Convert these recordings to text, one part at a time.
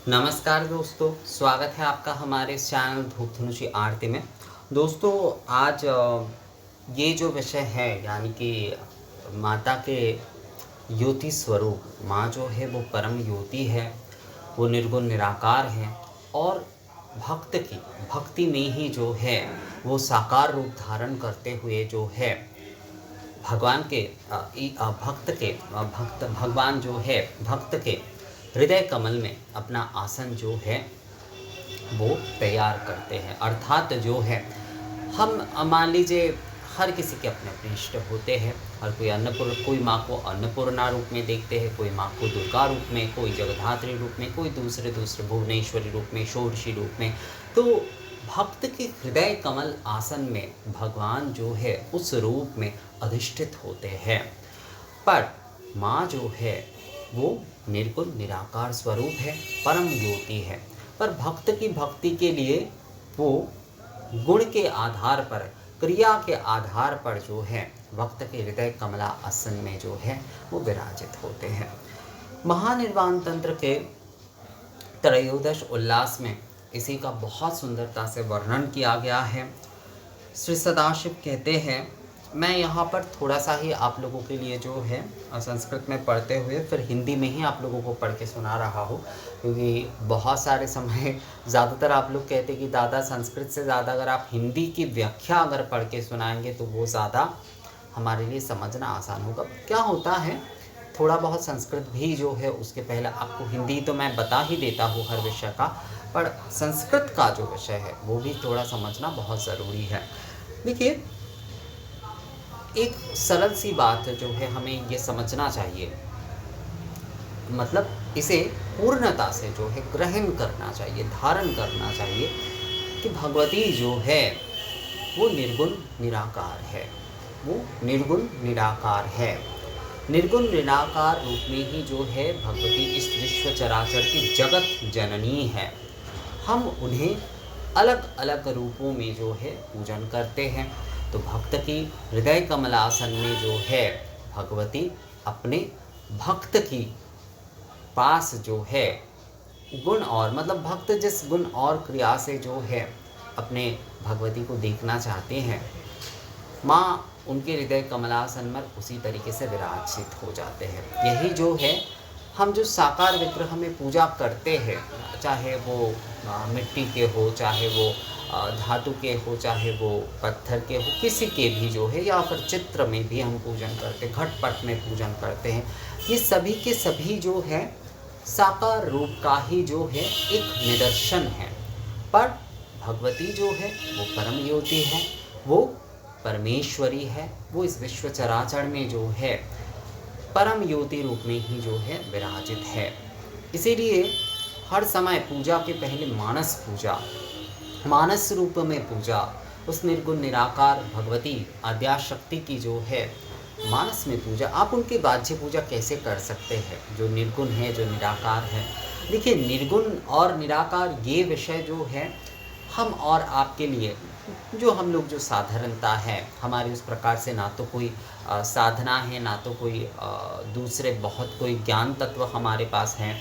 नमस्कार दोस्तों, स्वागत है आपका हमारे इस चैनल धूप धनुषी आरती में। दोस्तों, आज ये जो विषय है यानी कि माता के ज्योति स्वरूप, माँ जो है वो परम ज्योति है, वो निर्गुण निराकार है और भक्त की भक्ति में ही जो है वो साकार रूप धारण करते हुए जो है भगवान के भक्त भगवान जो है भक्त के हृदय कमल में अपना आसन जो है वो तैयार करते हैं। अर्थात जो है हम मान लीजिए हर किसी के अपने अपने इष्ट होते हैं। हर कोई माँ को अन्नपूर्णा रूप में देखते हैं, कोई माँ को दुर्गा रूप में, कोई जगधात्री रूप में, कोई दूसरे भुवनेश्वरी रूप में, षोडशी रूप में। तो भक्त के हृदय कमल आसन में भगवान जो है उस रूप में अधिष्ठित होते हैं। पर माँ जो है वो निर्गुण निराकार स्वरूप है, परम ज्योति है। पर भक्त की भक्ति के लिए वो गुण के आधार पर, क्रिया के आधार पर जो है भक्त के हृदय कमला आसन में जो है वो विराजित होते हैं। महानिर्वाण तंत्र के त्रयोदश उल्लास में इसी का बहुत सुंदरता से वर्णन किया गया है। श्री सदाशिव कहते हैं, मैं यहाँ पर थोड़ा सा ही आप लोगों के लिए जो है संस्कृत में पढ़ते हुए फिर हिंदी में ही आप लोगों को पढ़ के सुना रहा हूँ, क्योंकि बहुत सारे समय ज़्यादातर आप लोग कहते हैं कि दादा संस्कृत से ज़्यादा अगर आप हिंदी की व्याख्या अगर पढ़ के सुनाएंगे तो वो ज़्यादा हमारे लिए समझना आसान होगा। क्या होता है, थोड़ा बहुत संस्कृत भी जो है उसके पहले आपको हिंदी तो मैं बता ही देता हूँ हर विषय का, पर संस्कृत का जो विषय है वो भी थोड़ा समझना बहुत ज़रूरी है। देखिए, एक सरल सी बात जो है हमें ये समझना चाहिए, मतलब इसे पूर्णता से जो है ग्रहण करना चाहिए, धारण करना चाहिए कि भगवती जो है वो निर्गुण निराकार है। वो निर्गुण निराकार है। निर्गुण निराकार रूप में ही जो है भगवती इस विश्व चराचर की जगत जननी है। हम उन्हें अलग अलग रूपों में जो है पूजन करते हैं। तो भक्त की हृदय कमलासन में जो है भगवती अपने भक्त की पास जो है गुण, और मतलब भक्त जिस गुण और क्रिया से जो है अपने भगवती को देखना चाहते हैं, माँ उनके हृदय कमलासन में उसी तरीके से विराजित हो जाते हैं। यही जो है हम जो साकार विग्रह में पूजा करते हैं, चाहे वो मिट्टी के हो, चाहे वो धातु के हो, चाहे वो पत्थर के हो, किसी के भी जो है, या फिर चित्र में भी हम पूजन करते हैं, घटपट में पूजन करते हैं, ये सभी के सभी जो है साकार रूप का ही जो है एक निदर्शन है। पर भगवती जो है वो परम ज्योति है, वो परमेश्वरी है, वो इस विश्व चराचर में जो है परम ज्योति रूप में ही जो है विराजित है। इसीलिए हर समय पूजा के पहले मानस पूजा, मानस रूप में पूजा, उस निर्गुण निराकार भगवती आद्याशक्ति की जो है मानस में पूजा। आप उनकी बाह्य पूजा कैसे कर सकते हैं जो निर्गुण है, जो निराकार है। देखिए, निर्गुण और निराकार ये विषय जो है हम और आपके लिए, जो हम लोग जो साधारणता है हमारी, उस प्रकार से ना तो कोई साधना है, ना तो कोई दूसरे बहुत कोई ज्ञान तत्व हमारे पास हैं।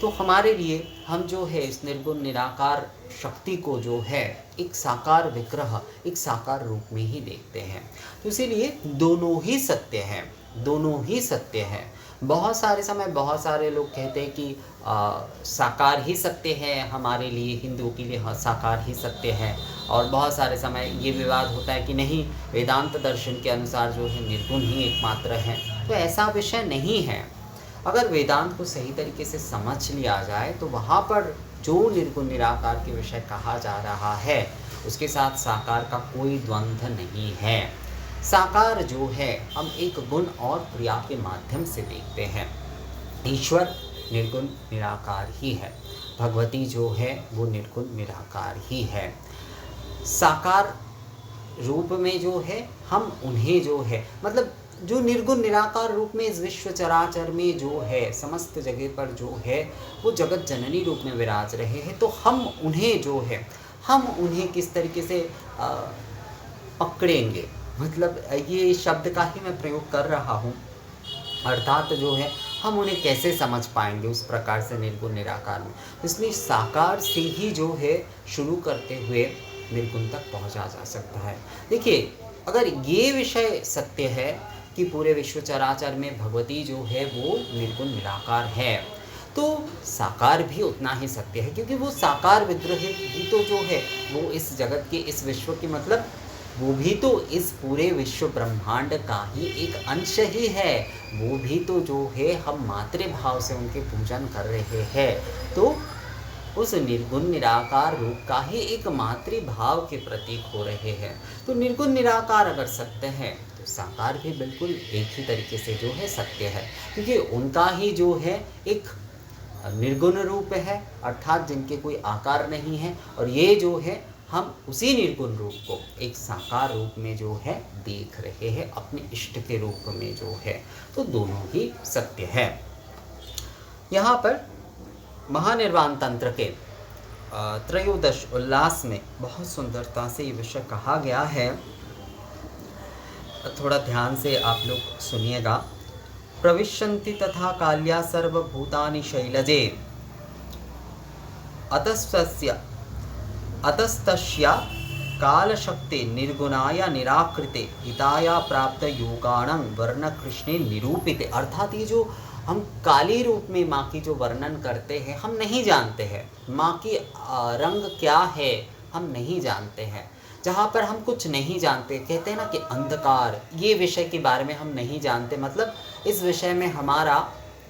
तो हमारे लिए हम जो है इस निर्गुण निराकार शक्ति को जो है एक साकार विग्रह, एक साकार रूप में ही देखते हैं। तो इसीलिए दोनों ही सत्य हैं, दोनों ही सत्य हैं। बहुत सारे समय बहुत सारे लोग कहते हैं कि साकार ही सत्य है हमारे लिए, हिंदुओं के लिए साकार ही सत्य है। और बहुत सारे समय ये विवाद होता है कि नहीं, वेदांत दर्शन के अनुसार जो है निर्गुण ही एकमात्र है। तो ऐसा विषय नहीं है। अगर वेदांत को सही तरीके से समझ लिया जाए तो वहाँ पर जो निर्गुण निराकार के विषय कहा जा रहा है उसके साथ साकार का कोई द्वंद्व नहीं है। साकार जो है हम एक गुण और क्रिया के माध्यम से देखते हैं। ईश्वर निर्गुण निराकार ही है, भगवती जो है वो निर्गुण निराकार ही है। साकार रूप में जो है हम उन्हें जो है, मतलब जो निर्गुण निराकार रूप में इस विश्व चराचर में जो है समस्त जगह पर जो है वो जगत जननी रूप में विराज रहे हैं। तो हम उन्हें जो है, हम उन्हें किस तरीके से पकड़ेंगे, मतलब ये शब्द का ही मैं प्रयोग कर रहा हूँ। अर्थात जो है हम उन्हें कैसे समझ पाएंगे उस प्रकार से निर्गुण निराकार में। इसलिए साकार से ही जो है शुरू करते हुए निर्गुण तक पहुंचा जा सकता है। देखिए, अगर ये विषय सत्य है कि पूरे विश्व चराचर में भगवती जो है वो निर्गुण निराकार है, तो साकार भी उतना ही सत्य है, क्योंकि वो साकार विग्रह भी तो जो है वो इस जगत के, इस विश्व की, मतलब वो भी तो इस पूरे विश्व ब्रह्मांड का ही एक अंश ही है। वो भी तो जो है हम मातृभाव से उनके पूजन कर रहे हैं, तो उस निर्गुण निराकार रूप का ही एक मातृभाव के प्रतीक हो रहे हैं। तो निर्गुण निराकार अगर सत्य है तो साकार भी बिल्कुल एक ही तरीके से जो है सत्य है, क्योंकि उनका ही जो है एक निर्गुण रूप है, अर्थात जिनके कोई आकार नहीं है, और ये जो है हम उसी निर्गुण रूप को एक साकार रूप में जो है देख रहे हैं, अपने इष्ट के रूप में जो है। तो दोनों ही सत्य है। यहाँ पर महानिर्वाण तंत्र के त्रयोदश उल्लास में बहुत सुंदरता से ये विषय कहा गया है। थोड़ा ध्यान से आप लोग सुनिएगा। प्रविशन्ति तथा काल्या सर्वभूतानि शैलजे अतस्तस्या कालशक्ति निर्गुणाया निराकृते हिताया प्राप्त योगाणं वर्ण कृष्णे निरूपिते। अर्थात ये जो हम काली रूप में माँ की जो वर्णन करते हैं, हम नहीं जानते हैं माँ की रंग क्या है, हम नहीं जानते हैं। जहाँ पर हम कुछ नहीं जानते, कहते हैं ना कि अंधकार, ये विषय के बारे में हम नहीं जानते, मतलब इस विषय में हमारा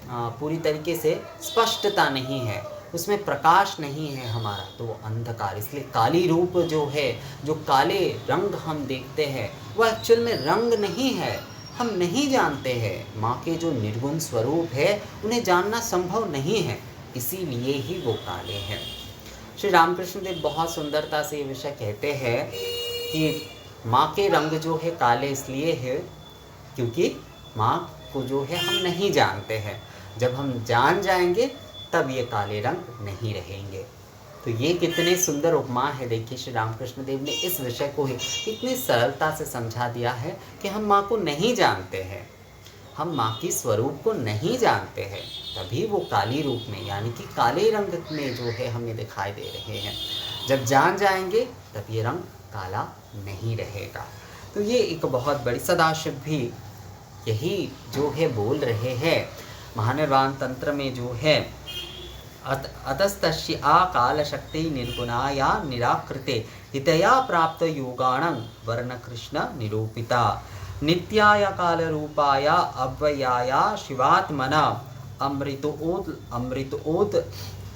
पूरी तरीके से स्पष्टता नहीं है, उसमें प्रकाश नहीं है हमारा, तो वो अंधकार। इसलिए काली रूप जो है, जो काले रंग हम देखते हैं, वो एक्चुअल में रंग नहीं है, हम नहीं जानते हैं। माँ के जो निर्गुण स्वरूप है उन्हें जानना संभव नहीं है, इसीलिए ही वो काले हैं। श्री रामकृष्ण देव बहुत सुंदरता से ये विषय कहते हैं कि माँ के रंग जो है काले इसलिए है क्योंकि माँ को जो है हम नहीं जानते हैं। जब हम जान जाएंगे तब ये काले रंग नहीं रहेंगे। तो ये कितने सुंदर उपमा है। देखिए, श्री रामकृष्ण देव ने इस विषय को ही इतनी सरलता से समझा दिया है कि हम माँ को नहीं जानते हैं, हम माँ की स्वरूप को नहीं जानते हैं, तभी वो काली रूप में यानी कि काले रंग में जो है हमें दिखाई दे रहे हैं। जब जान जाएंगे तब ये रंग काला नहीं रहेगा। तो ये एक बहुत बड़ी, सदाशिव भी यही जो है बोल रहे हैं महानिर्वाण तंत्र में जो है, अतस्तस्या काल शक्ति निर्गुणाया निराकृते हितया प्राप्त योगाणं वर्ण कृष्ण निरूपिता नित्याय काल रूपाया अव्ययाया शिवात्मना अमृतोत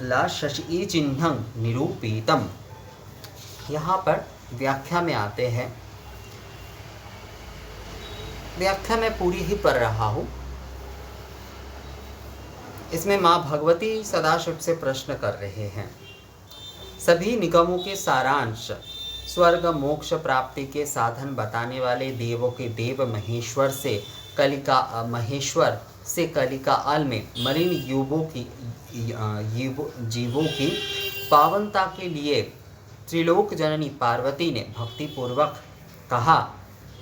ला शशि चिन्हं निरूपितम। यहाँ पर व्याख्या में आते हैं, व्याख्या मैं पूरी ही पढ़ रहा हूँ। इसमें माँ भगवती सदाशिव से प्रश्न कर रहे हैं। सभी निगमों के सारांश, स्वर्ग मोक्ष प्राप्ति के साधन बताने वाले देवों के देव महेश्वर से कलिकाल में मलिन जीवों की पावनता के लिए त्रिलोक जननी पार्वती ने भक्ति पूर्वक कहा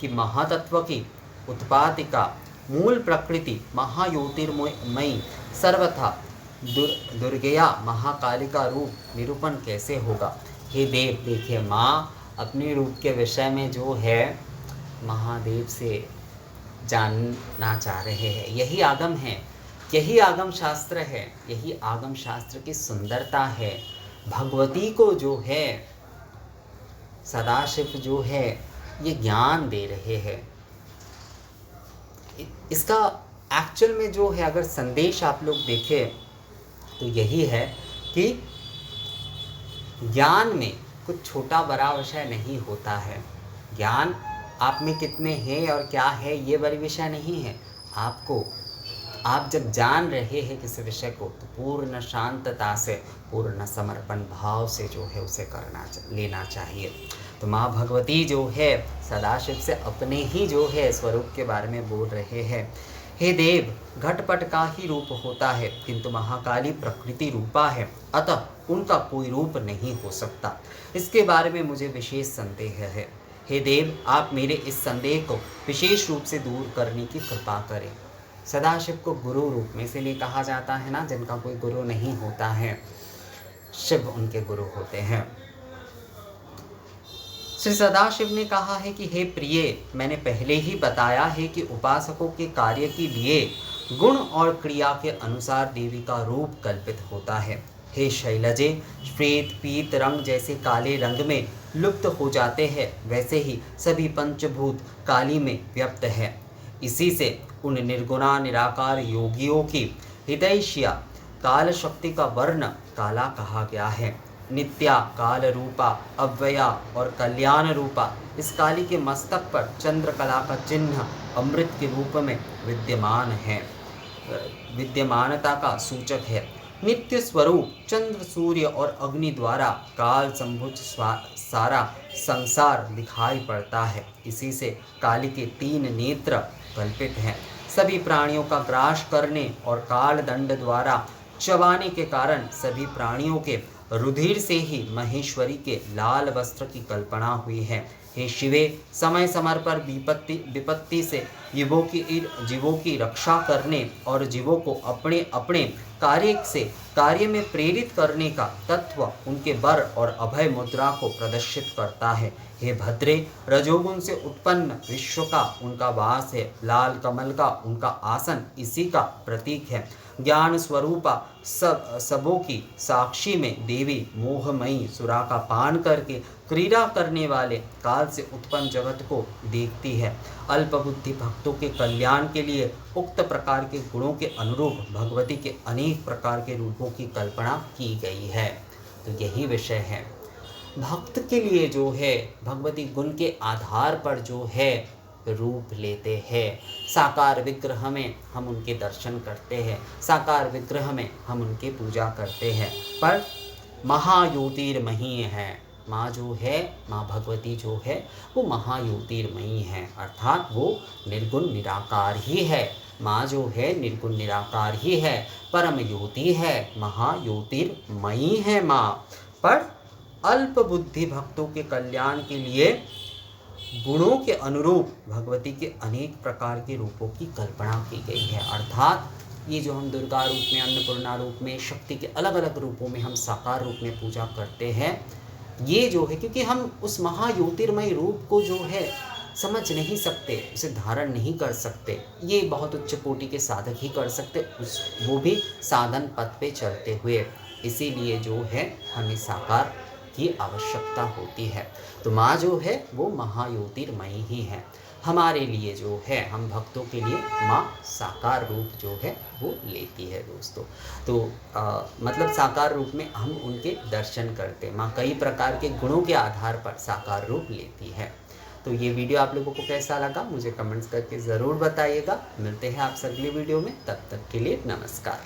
कि महातत्व की उत्पादिका मूल प्रकृति महाज्योतिर्मयी सर्वथा दुर्गया महाकालिका रूप निरूपण कैसे होगा। हे देव, देखिए माँ अपने रूप के विषय में जो है महादेव से जानना चाह रहे हैं। यही आगम है, यही आगम शास्त्र है, यही आगम शास्त्र की सुंदरता है। भगवती को जो है सदाशिव जो है ये ज्ञान दे रहे हैं। इसका एक्चुअल में जो है अगर संदेश आप लोग देखें तो यही है कि ज्ञान में कुछ छोटा बड़ा विषय नहीं होता है। ज्ञान आप में कितने हैं और क्या है ये बड़ी विषय नहीं है। आप जब जान रहे हैं किसी विषय को तो पूर्ण शांतता से, पूर्ण समर्पण भाव से जो है उसे लेना चाहिए। तो माँ भगवती जो है सदाशिव से अपने ही जो है स्वरूप के बारे में बोल रहे हैं। हे देव, घटपट का ही रूप होता है किंतु महाकाली प्रकृति रूपा है, अतः उनका कोई रूप नहीं हो सकता। इसके बारे में मुझे विशेष संदेह है। हे देव, आप मेरे इस संदेह को विशेष रूप से दूर करने की कृपा करें। सदाशिव को गुरु रूप में इसीलिए कहा जाता है ना, जिनका कोई गुरु नहीं होता है, शिव उनके गुरु होते हैं। श्री सदाशिव ने कहा है कि हे प्रिय, मैंने पहले ही बताया है कि उपासकों के कार्य के लिए गुण और क्रिया के अनुसार देवी का रूप कल्पित होता है। हे शैलजे, श्वेत पीत रंग जैसे काले रंग में लुप्त हो जाते हैं, वैसे ही सभी पंचभूत काली में व्यक्त है। इसी से उन निर्गुणा निराकार योगियों की हृदयशिया काल शक्ति का वर्ण काला कहा गया है। नित्या, काल रूपा, अव्यया और कल्याण रूपा इस काली के मस्तक पर चंद्रकला का चिन्ह अमृत के रूप में विद्यमान है, विद्यमानता का सूचक है। नित्य स्वरूप चंद्र, सूर्य और अग्नि द्वारा काल संभुज सारा संसार दिखाई पड़ता है। इसी से काली के 3 नेत्र कल्पित हैं। सभी प्राणियों का ग्रास करने और काल दंड द्वारा चबाने के कारण सभी प्राणियों के रुधिर से ही महेश्वरी के लाल वस्त्र की कल्पना हुई है। हे शिवे, समय समय पर विपत्ति से जीवों की रक्षा करने और जीवों को अपने अपने कार्य में प्रेरित करने का तत्व उनके वर और अभय मुद्रा को प्रदर्शित करता है। हे भद्रे, रजोगुण से उत्पन्न विश्व का उनका वास है, लाल कमल का उनका आसन इसी का प्रतीक है। ज्ञान स्वरूपा सबों की साक्षी में देवी मोहमयी सुरा का पान करके क्रीड़ा करने वाले काल से उत्पन्न जगत को देखती है। अल्प बुद्धि भक्तों के कल्याण के लिए उक्त प्रकार के गुणों के अनुरूप भगवती के अनेक प्रकार के रूपों की कल्पना की गई है। तो यही विषय है। भक्त के लिए जो है भगवती गुण के आधार पर जो है रूप लेते हैं। साकार विग्रह में हम उनके दर्शन करते हैं, साकार विग्रह में हम उनकी पूजा करते हैं, पर महाज्योतिर्मयी है। माँ जो है, माँ भगवती जो है वो महाज्योतिर्मयी है, अर्थात वो निर्गुण निराकार ही है। माँ जो है निर्गुण निराकार ही है, परम ज्योति है, महाज्योतिर्मयी है माँ। पर अल्प बुद्धि भक्तों के कल्याण के लिए गुणों के अनुरूप भगवती के अनेक प्रकार के रूपों की कल्पना की गई है। अर्थात ये जो हम दुर्गा रूप में, अन्नपूर्णा रूप में, शक्ति के अलग अलग रूपों में हम साकार रूप में पूजा करते हैं, ये जो है क्योंकि हम उस महाज्योतिर्मय रूप को जो है समझ नहीं सकते, उसे धारण नहीं कर सकते। ये बहुत उच्च कोटि के साधक ही कर सकते, वो भी साधन पथ पे चलते हुए। इसीलिए जो है हमें साकार की आवश्यकता होती है। तो माँ जो है वो महाज्योतिर्मयी ही है। हमारे लिए जो है, हम भक्तों के लिए माँ साकार रूप जो है वो लेती है दोस्तों। तो मतलब साकार रूप में हम उनके दर्शन करते। माँ कई प्रकार के गुणों के आधार पर साकार रूप लेती है। तो ये वीडियो आप लोगों को कैसा लगा मुझे कमेंट्स करके ज़रूर बताइएगा। मिलते हैं आपसे अगली वीडियो में, तब तक के लिए नमस्कार।